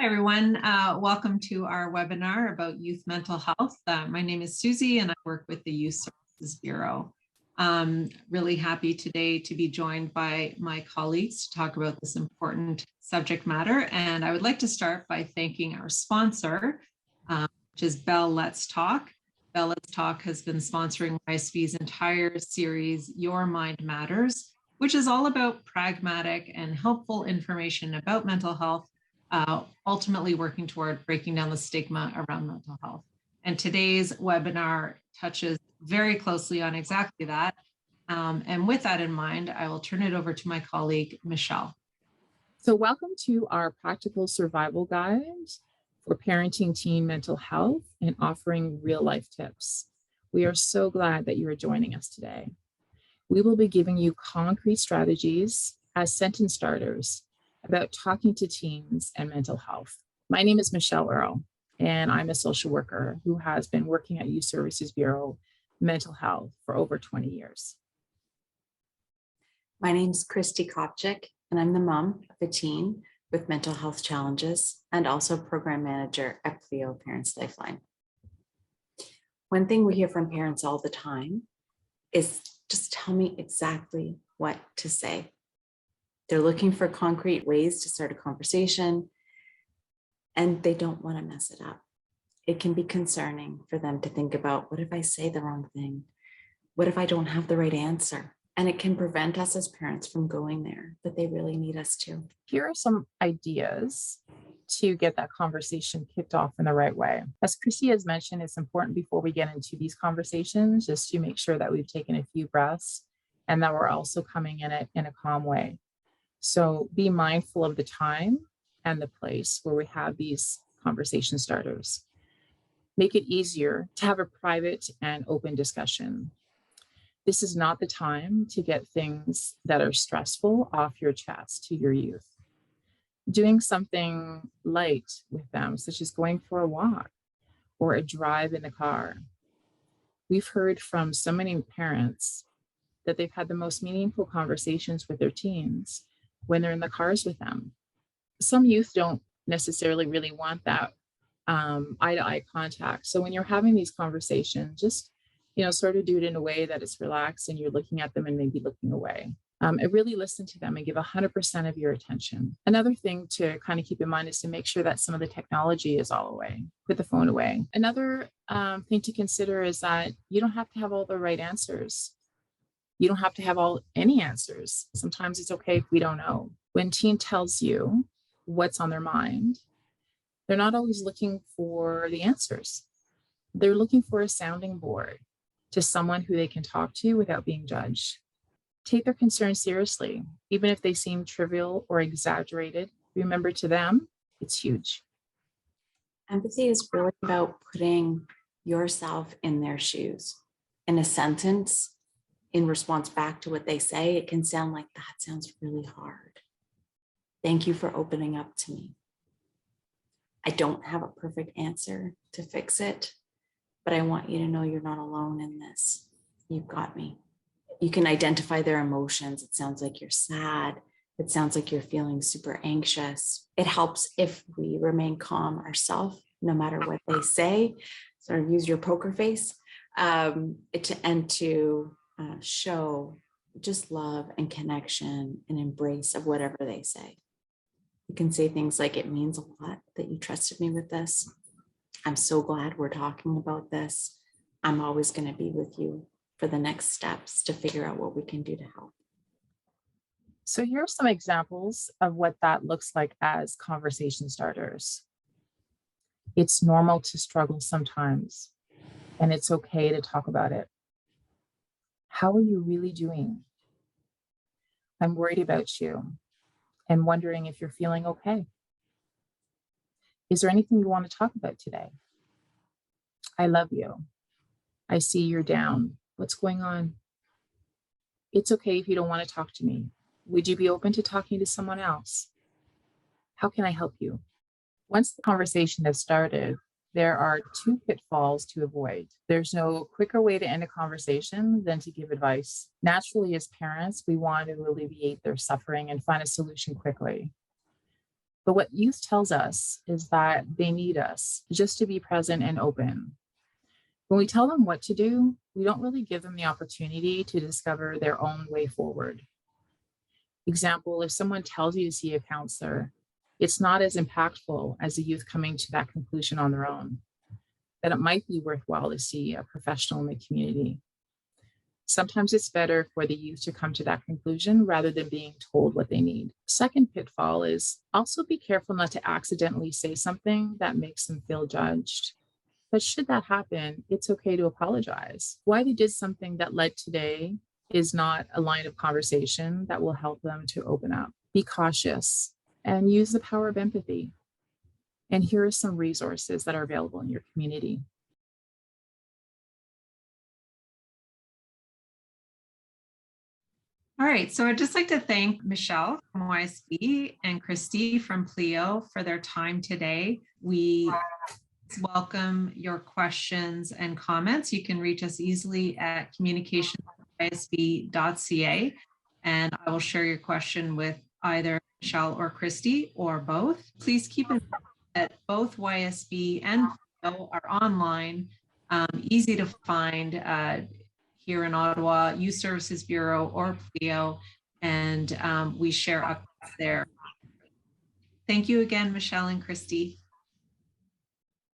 Hi, everyone. Welcome to our webinar about youth mental health. My name is Susie and I work with the Youth Services Bureau. Really happy today to be joined by my colleagues to talk about this important subject matter. And I would like to start by thanking our sponsor, which is Bell Let's Talk. Bell Let's Talk has been sponsoring YSB's entire series, Your Mind Matters, which is all about pragmatic and helpful information about mental health, ultimately working toward breaking down the stigma around mental health. And today's webinar touches very closely on exactly that. And with that in mind, I will turn it over to my colleague, Michelle. So welcome to our practical survival guide for parenting teen mental health and offering real life tips. We are so glad that you are joining us today. We will be giving you concrete strategies as sentence starters about talking to teens and mental health. My name is Michelle Earle, and I'm a social worker who has been working at Youth Services Bureau Mental Health for over 20 years. My name is Christy Kopchik, and I'm the mom of a teen with mental health challenges and also program manager at Pleo Parents Lifeline. One thing we hear from parents all the time is just tell me exactly what to say. They're looking for concrete ways to start a conversation, and they don't want to mess it up. It can be concerning for them to think about, what if I say the wrong thing? What if I don't have the right answer? And it can prevent us as parents from going there, but they really need us to. Here are some ideas to get that conversation kicked off in the right way. As Chrissy has mentioned, it's important before we get into these conversations just to make sure that we've taken a few breaths and that we're also coming in it in a calm way. So be mindful of the time and the place where we have these conversation starters. Make it easier to have a private and open discussion. This is not the time to get things that are stressful off your chest to your youth. Doing something light with them, such as going for a walk or a drive in the car. We've heard from so many parents that they've had the most meaningful conversations with their teens when they're in the cars with them. Some youth don't necessarily really want that eye-to-eye contact. So when you're having these conversations, just sort of do it in a way that it's relaxed and you're looking at them and maybe looking away. And really listen to them and give 100% of your attention. Another thing to kind of keep in mind is to make sure that some of the technology is all away. Put the phone away. Another thing to consider is that you don't have to have all the right answers. You don't have to have any answers. Sometimes it's okay if we don't know. When teen tells you what's on their mind, they're not always looking for the answers. They're looking for a sounding board to someone who they can talk to without being judged. Take their concerns seriously, even if they seem trivial or exaggerated. Remember, to them, it's huge. Empathy is really about putting yourself in their shoes. In a sentence, in response back to what they say, it can sound like, that sounds really hard. Thank you for opening up to me. I don't have a perfect answer to fix it, but I want you to know you're not alone in this. You've got me. You can identify their emotions. It sounds like you're sad. It sounds like you're feeling super anxious. It helps if we remain calm ourselves, no matter what they say. Sort of use your poker face to show just love and connection and embrace of whatever they say. You can say things like, it means a lot that you trusted me with this. I'm so glad we're talking about this. I'm always going to be with you for the next steps to figure out what we can do to help. So here are some examples of what that looks like as conversation starters. It's normal to struggle sometimes, and it's okay to talk about it. How are you really doing? I'm worried about you and wondering if you're feeling okay. Is there anything you want to talk about today? I love you. I see you're down. What's going on? It's okay if you don't want to talk to me. Would you be open to talking to someone else? How can I help you? Once the conversation has started, there are two pitfalls to avoid. There's no quicker way to end a conversation than to give advice. Naturally, as parents, we want to alleviate their suffering and find a solution quickly. But what youth tells us is that they need us just to be present and open. When we tell them what to do, we don't really give them the opportunity to discover their own way forward. Example, if someone tells you to see a counselor, it's not as impactful as the youth coming to that conclusion on their own, that it might be worthwhile to see a professional in the community. Sometimes it's better for the youth to come to that conclusion rather than being told what they need. Second pitfall is also be careful not to accidentally say something that makes them feel judged. But should that happen, it's okay to apologize. Why they did something that led today is not a line of conversation that will help them to open up. Be cautious and use the power of empathy. And here are some resources that are available in your community. All right, so I'd just like to thank Michelle from YSB and Christy from Pleo for their time today. We welcome your questions and comments. You can reach us easily at communication@ysb.ca, and I will share your question with either Michelle or Christy or both. Please keep in mind that both YSB and Pleo are online, easy to find here in Ottawa, Youth Services Bureau or Pleo, and we share updates there. Thank you again, Michelle and Christy.